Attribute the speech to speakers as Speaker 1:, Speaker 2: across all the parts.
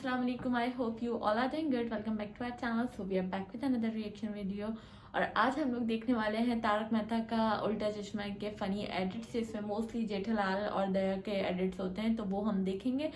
Speaker 1: Assalamualaikum. I hope you all are doing good. Welcome back to our channel. So we are back with another reaction video. और आज हम लोग देखने वाले हैं तारक मेहता का उल्टा चश्मा के फनी एडिट्स। इसमें मोस्टली जेठालाल और दया के एडिट्स होते हैं, तो वो हम देखेंगे।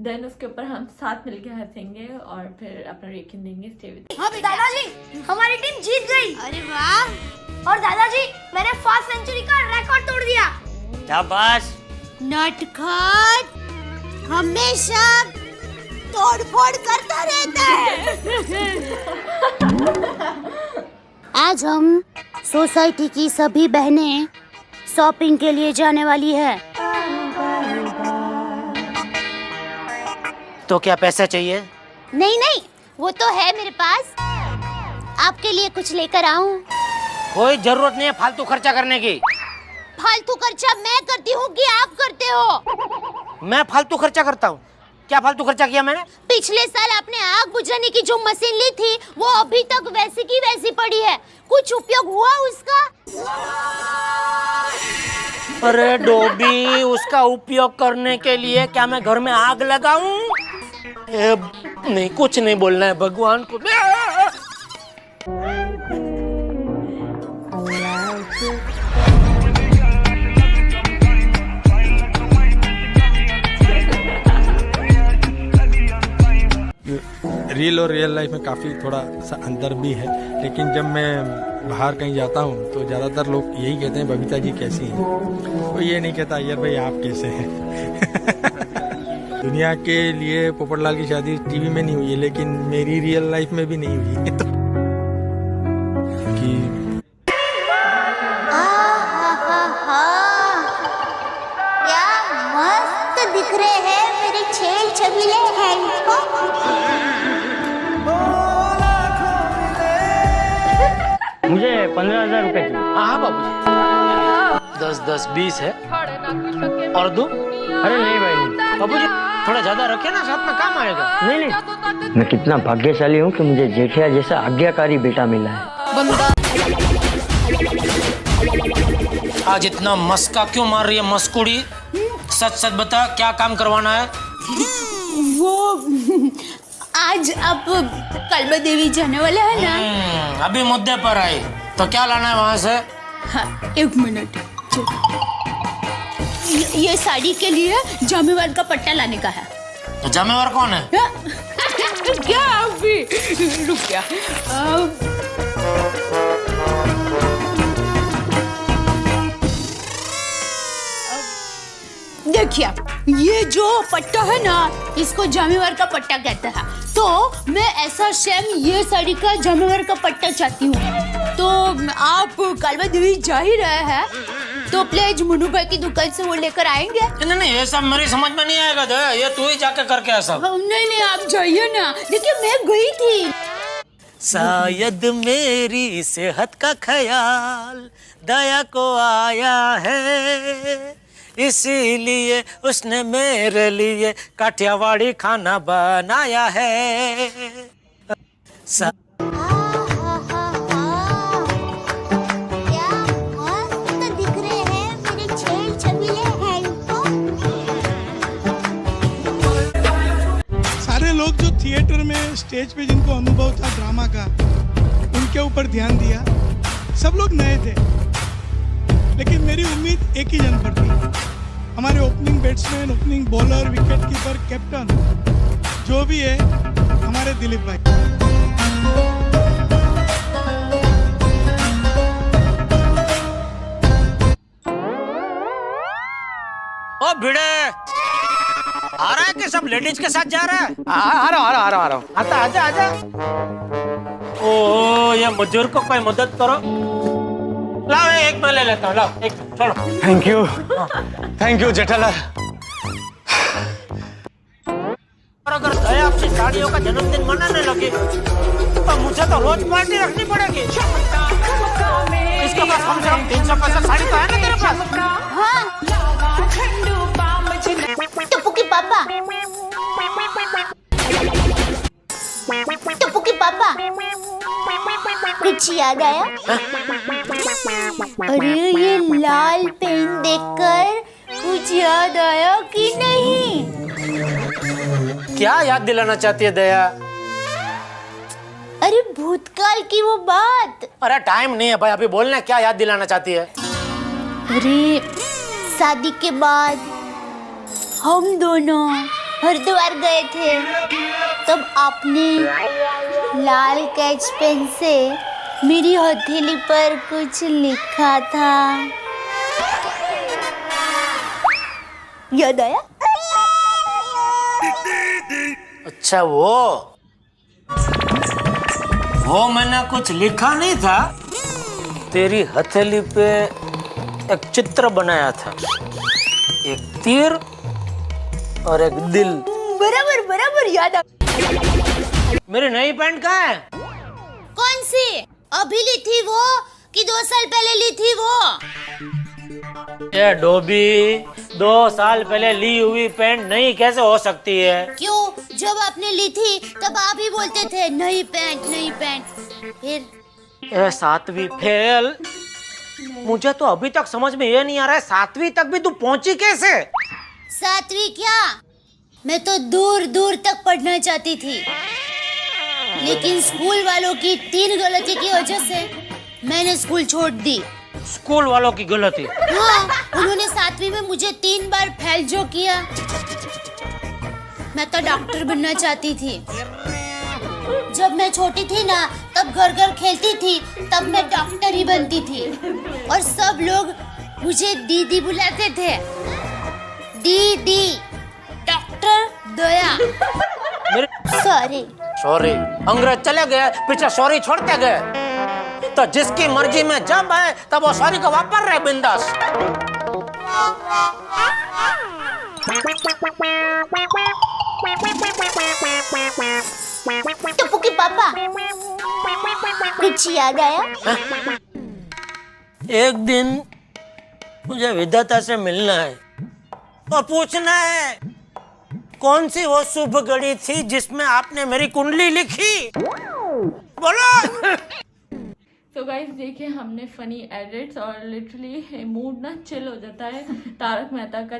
Speaker 1: देन उसके ऊपर हम साथ मिलके हंसेंगे और फिर अपना रिएक्शन देंगे। Stay with.
Speaker 2: हाँ दादाजी, हमारी टीम जीत गई। अरे वाह। और दादाजी, मैंने फास्ट सेंचुरी का रिकॉर्ड तोड़ दिया।
Speaker 3: शाबाश।
Speaker 2: नटखट हमेशा तोड़-फोड़ करता रहता है। आज हम सोसाइटी की सभी बहनें शॉपिंग के लिए जाने वाली है।
Speaker 3: तो क्या पैसा चाहिए?
Speaker 2: नहीं, वो तो है मेरे पास। आपके लिए कुछ लेकर आऊं?
Speaker 3: कोई जरूरत नहीं है फालतू खर्चा करने की।
Speaker 2: फालतू खर्चा मैं करती हूँ कि आप करते हो?
Speaker 3: मैं फालतू खर्चा करता हूँ? क्या फालतू खर्चा किया मैंने?
Speaker 2: पिछले साल आपने आग बुझाने की जो मशीन ली थी वो अभी तक वैसी की वैसी पड़ी है। कुछ उपयोग हुआ उसका?
Speaker 3: अरे डोबी, उसका उपयोग करने के लिए क्या मैं घर में आग लगाऊं? नहीं, कुछ नहीं बोलना है भगवान को।
Speaker 4: रियल और रियल लाइफ में काफ़ी थोड़ा सा अंतर भी है, लेकिन जब मैं बाहर कहीं जाता हूँ तो ज़्यादातर लोग यही कहते हैं बबीता जी कैसी हैं। कोई ये नहीं कहता यार भाई आप कैसे हैं। दुनिया के लिए पोपटलाल की शादी टीवी में नहीं हुई है, लेकिन मेरी रियल लाइफ में भी नहीं हुई है। तो
Speaker 2: क्या मस्त दिख रहे हैं मेरे छेल छबीले हैंडपंप।
Speaker 5: मुझे 15,000 रुपए चाहिए।
Speaker 3: हाँ बाबूजी, 10, 20 है और दो।
Speaker 5: अरे नहीं भाई,
Speaker 3: बाबूजी थोड़ा ज्यादा रखे ना, साथ में काम आएगा।
Speaker 5: नहीं। मैं कितना भाग्यशाली हूँ कि मुझे जेठिया जैसा आज्ञाकारी बेटा मिला है।
Speaker 3: आज इतना मस्का क्यों मार रही है मस्कुड़ी? सच बता, क्या काम करवाना है?
Speaker 2: वो आज आप कलबा देवी जाने वाले हैं ना?
Speaker 3: अभी मुद्दे पर आए तो क्या लाना है वहाँ से?
Speaker 2: हाँ, एक मिनट। ये साड़ी के लिए जामेवार का पट्टा लाने का है।
Speaker 3: तो जामेवार कौन है?
Speaker 2: क्या अभी रुक गया। देखिए, ये जो पट्टा है ना, इसको जामेवार का पट्टा कहते हैं। तो मैं ऐसा सेम ये साड़ी का जामेवार का पट्टा चाहती हूँ। तो आप कलवा देवी जा ही रहे हैं, तो प्लीज मुन्नू भाई की दुकान से वो लेकर आएंगे।
Speaker 3: नहीं, ये सब मेरी समझ में नहीं आएगा। दे, ये तू ही जाके करके आ सब।
Speaker 2: नहीं, आप जाइए ना। देखिए मैं गई थी।
Speaker 3: शायद मेरी सेहत का ख्याल दया को आया है, इसीलिए उसने मेरे लिए काठियावाड़ी खाना बनाया है।
Speaker 2: क्या मस्त दिख रहे हैं मेरे छेल छबीले हैंडपंप।
Speaker 6: सारे लोग जो थिएटर में स्टेज पे जिनको अनुभव था ड्रामा का, उनके ऊपर ध्यान दिया। सब लोग नए थे, लेकिन मेरी उम्मीद एक ही जन पर थी। हमारे opening batsman, opening bowler, wicket keeper, captain जो भी है, हमारे दिलीप भाई।
Speaker 3: ओ भिड़े, आ रहा है कि सब लेडीज के साथ जा रहा है?
Speaker 4: आ रहा हूँ।
Speaker 3: आजा। ओ, ये मजदूर को कोई मदद करो। लाओ, एक मैं ले लेता हूँ। लाओ, एक छोड़ो।
Speaker 4: Thank you Jethalal.
Speaker 3: और अगर दया अपनी साड़ियों का जन्मदिन मनाने लगे तो मुझे तो रोज पार्टी रखनी पड़ेगी। इसके पास कम से कम 300 साड़ी तो है ना तेरे पास?
Speaker 2: हाँ। टप्पू की पापा, कुछ याद आया? अरे ये लाल पेन देखकर कुछ याद आया कि नहीं?
Speaker 3: क्या याद दिलाना चाहती है दया?
Speaker 2: अरे भूतकाल की वो बात।
Speaker 3: अरे टाइम नहीं है भाई, अभी बोलना क्या याद दिलाना चाहती है?
Speaker 2: अरे शादी के बाद हम दोनों हरिद्वार गए थे, तब आपने लाल कैच पेन से मेरी हथेली पर कुछ लिखा था, याद आया?
Speaker 3: अच्छा वो मैंने कुछ लिखा नहीं था, तेरी हथेली पे एक चित्र बनाया था, एक तीर और एक दिल।
Speaker 2: बराबर बराबर याद आ।
Speaker 3: मेरी नई पैंट कहाँ है?
Speaker 2: कौन सी? अभी ली थी वो कि 2 साल पहले ली थी वो?
Speaker 3: ये डोबी, 2 साल पहले ली हुई पैंट नहीं कैसे हो सकती है?
Speaker 2: क्यों? जब आपने ली थी तब आप ही बोलते थे नई पैंट नई पैंट। फिर
Speaker 3: ए 7वीं फेल। मुझे तो अभी तक समझ में ये नहीं आ रहा है, 7वीं तक भी तू पहुंची कैसे?
Speaker 2: 7वीं क्या? मैं तो दूर दूर तक पढ़ना चाहती थी, लेकिन स्कूल वालों की 3 गलती की वजह से मैंने स्कूल छोड़ दी।
Speaker 3: स्कूल वालों की गलती?
Speaker 2: हाँ, उन्होंने 7वीं में मुझे 3 बार फेल जो किया। मैं तो डॉक्टर बनना चाहती थी। जब मैं छोटी थी ना, तब घर घर खेलती थी, तब मैं डॉक्टर ही बनती थी, और सब लोग मुझे दीदी बुलाते थे। दीदी, डॉक्टर दया।
Speaker 3: सॉरी अंग्रेज चले गए, पीछे सॉरी छोड़ते गए, तो जिसकी मर्जी में जब आए तब वो सॉरी को वापर रहे बिंदास।
Speaker 2: टप्पू के पापा, कुछ याद आया?
Speaker 3: एक दिन मुझे विधाता से मिलना है और पूछना है कौन सी वो शुभ घड़ी थी जिसमें आपने मेरी कुंडली लिखी, बोलो।
Speaker 1: तो गाइस देखिए, हमने फनी एडिट्स और लिटरली मूड ना चिल हो जाता है तारक मेहता का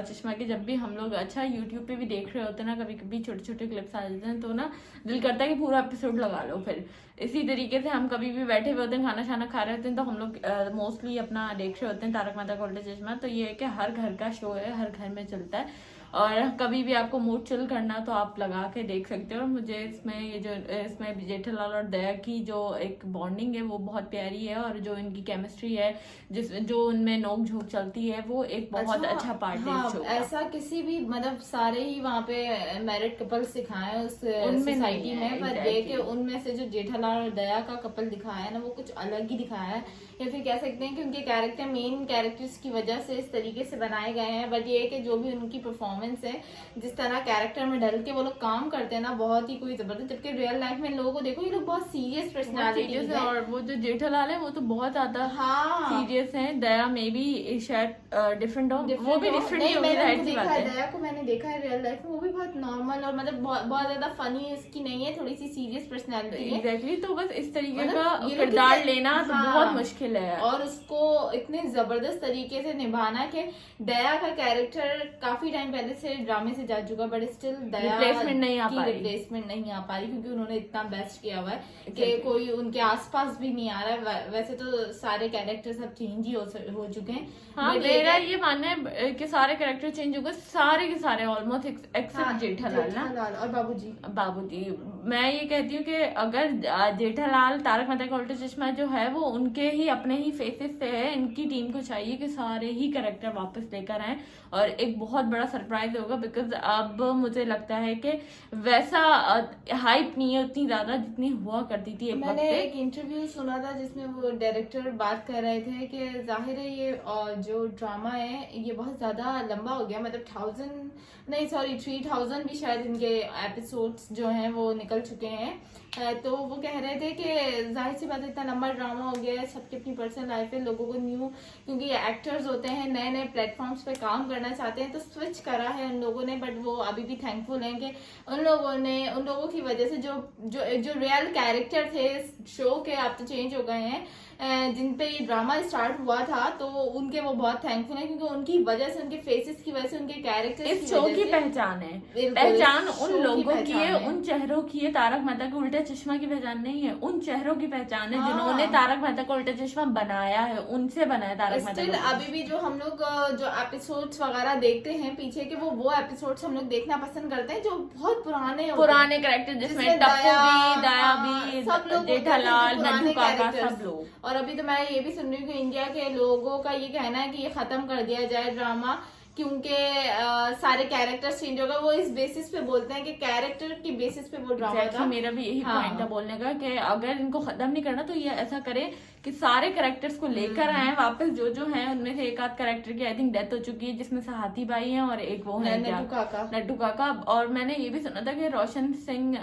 Speaker 1: चश्मा के जब भी हम लोग अच्छा यूट्यूब पे भी देख रहे होते हैं ना, कभी कभी छोटे छोटे क्लिप्स आ जाते हैं, तो ना दिल करता है कि पूरा एपिसोड लगा लो। फिर इसी तरीके से हम कभी भी बैठे हुए होते हैं, खाना शाना खा रहे होते हैं, तो हम लोग मोस्टली अपना देख रहे होते हैं तारक मेहता का उल्टा चश्मा। तो ये है कि हर घर का शो है, हर घर में चलता है, और कभी भी आपको मूड चिल करना तो आप लगा के देख सकते हो। और मुझे इसमें जेठालाल और दया की जो एक बॉन्डिंग है वो बहुत प्यारी है, और जो इनकी केमिस्ट्री है, जो उनमें नोक झोंक चलती है, वो एक बहुत अच्छा पार्ट है शो का।
Speaker 7: ऐसा किसी भी मतलब सारे ही वहाँ पे मैरिड कपल्स दिखाए हैं उस सोसाइटी में, पर ये कि उनमें से जो जेठालाल और दया का कपल दिखाया है ना, वो कुछ अलग ही दिखाया है, या फिर कह सकते हैं कि उनके कैरेक्टर मेन कैरेक्टर्स की वजह से इस तरीके से बनाए गए हैं। बट ये है कि जो भी उनकी परफॉर्मेंस है, जिस तरह कैरेक्टर में ढल के वो लोग काम करते हैं ना, बहुत ही कोई जबरदस्त। जबकि रियल लाइफ में लोगों को देखो, ये लोग बहुत सीरियस पर्सनालिटी है,
Speaker 1: और वो जो जेठालाल है वो तो बहुत ज्यादा सीरियस है। दया में भी शायद डिफरेंट हो, वो भी डिफरेंट ही होगी, राइट सी बात है।
Speaker 7: दया को मैंने देखा है रियल लाइफ में, वो भी बहुत नॉर्मल और मतलब बहुत ज्यादा फनी इसकी नहीं है, थोड़ी सी सीरियस पर्सनालिटी है।
Speaker 1: एग्जैक्टली, तो बस इस तरीके का किरदार लेना तो बहुत मुश्किल है,
Speaker 7: और उसको इतने जबरदस्त तरीके से निभाना कि दया का कैरेक्टर काफी टाइम पहले से ड्रामे से जा चुका, बट स्टिल दया
Speaker 1: रिप्लेसमेंट नहीं आ पा
Speaker 7: रही, क्योंकि उन्होंने इतना बेस्ट किया हुआ है कि कोई उनके आसपास भी नहीं आ रहा है। वैसे तो सारे कैरेक्टर सब चेंज ही हो चुके हैं।
Speaker 1: हाँ, मेरा ये मानना है कि सारे कैरेक्टर चेंज हो गए, सारे के सारे ऑलमोस्ट एक्सेप्ट जेठालाल ना
Speaker 7: और बाबूजी।
Speaker 1: मैं ये कहती हूँ कि अगर जेठालाल तारक मेहता का उल्टा चश्मा जो है वो उनके ही अपने ही फेसेस से है, इनकी टीम को चाहिए कि सारे ही कैरेक्टर वापस लेकर आए, और एक बहुत बड़ा सरप्राइज होगा। बिकॉज अब मुझे लगता है कि वैसा हाइप नहीं है उतनी ज्यादा जितनी हुआ करती थी एक वक्त पे।
Speaker 7: एक इंटरव्यू सुना था जिसमें वो डायरेक्टर बात कर रहे थे कि जाहिर है ये जो ड्रामा है ये बहुत ज्यादा लंबा हो गया, मतलब 3000 भी शायद इनके एपिसोड्स जो हैं वो निकल चुके हैं। तो वो कह रहे थे कि जाहिर सी बात है इतना लंबा ड्रामा हो गया है, सबकी अपनी पर्सनल लाइफ है, लोगों को न्यू, क्योंकि एक्टर्स होते हैं नए नए प्लेटफॉर्म्स पे काम करना चाहते हैं, तो स्विच करा है उन लोगों ने, बट वो अभी भी थैंकफुल हैं कि उन लोगों की वजह से जो रियल कैरेक्टर थे शो के अब तो चेंज हो गए हैं, जिन पे ये ड्रामा स्टार्ट हुआ था, तो उनके वो बहुत थैंकफुल हैं क्योंकि उनकी वजह से, उनके फेसेस की वजह से, उनके कैरेक्टर्स
Speaker 1: इस शो की पहचान है, पहचान उन लोगों की है, उन चेहरों की है। तारक मेहता का उल्टा चश्मा की पहचान नहीं है, उन चेहरों की पहचान है जिन्होंने तारक मेहता का उल्टा चश्मा बनाया है, उनसे बनाया तारक मेहता।
Speaker 7: अभी भी जो हम लोग जो एपिसोड्स वगैरह देखते हैं पीछे के, वो एपिसोड्स हम लोग देखना पसंद करते हैं जो बहुत पुराने
Speaker 1: कैरेक्टर, जिसमें टप्पू भी, दया भी,
Speaker 7: सब लोग,
Speaker 1: जेठालाल, नंदू काका, सब लोग।
Speaker 7: और अभी तो मैं ये भी सुन रही हूँ कि इंडिया के लोगों का ये कहना है कि ये खत्म कर दिया जाए ड्रामा, क्योंकि सारे कैरेक्टर्स चेंज हो गए। वो इस बेसिस पे बोलते हैं कि कैरेक्टर की बेसिस पे वो ड्रामा था।
Speaker 1: मेरा भी यही पॉइंट था बोलने का कि अगर इनको खत्म नहीं करना तो ये ऐसा करे कि सारे कैरेक्टर्स को लेकर आए वापस, जो हैं उनमें से एक आध कैरेक्टर की आई थिंक डेथ हो चुकी है, जिसमें से हाथी भाई है और एक वो है नड्डू काका। और मैंने ये भी सुना था कि रोशन सिंह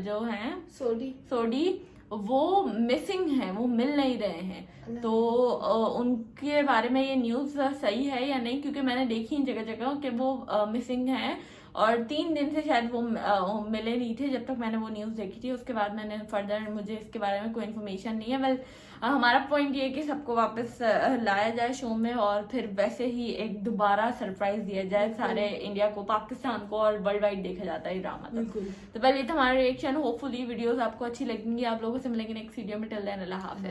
Speaker 1: जो हैं सोडी वो मिसिंग है, वो मिल नहीं रहे हैं। तो उनके बारे में ये न्यूज सही है या नहीं, क्योंकि मैंने देखी इन जगह जगह कि वो मिसिंग है और 3 दिन से शायद वो मिले नहीं थे जब तक मैंने वो न्यूज देखी थी। उसके बाद मैंने फर्दर, मुझे इसके बारे में कोई इन्फॉर्मेशन नहीं है। वेल हमारा पॉइंट ये है कि सबको वापस लाया जाए शो में और फिर वैसे ही एक दोबारा सरप्राइज दिया जाए सारे इंडिया को, पाकिस्तान को, और वर्ल्ड वाइड देखा जाता है ड्रामा। तो पहले ये था हमारा रिएक्शन। होपफुली वीडियोस आपको अच्छी लगेंगी, आप लोगों से मिलेंगे नेक्स्ट वीडियो में। टिल देन अल्लाह हाफिज़।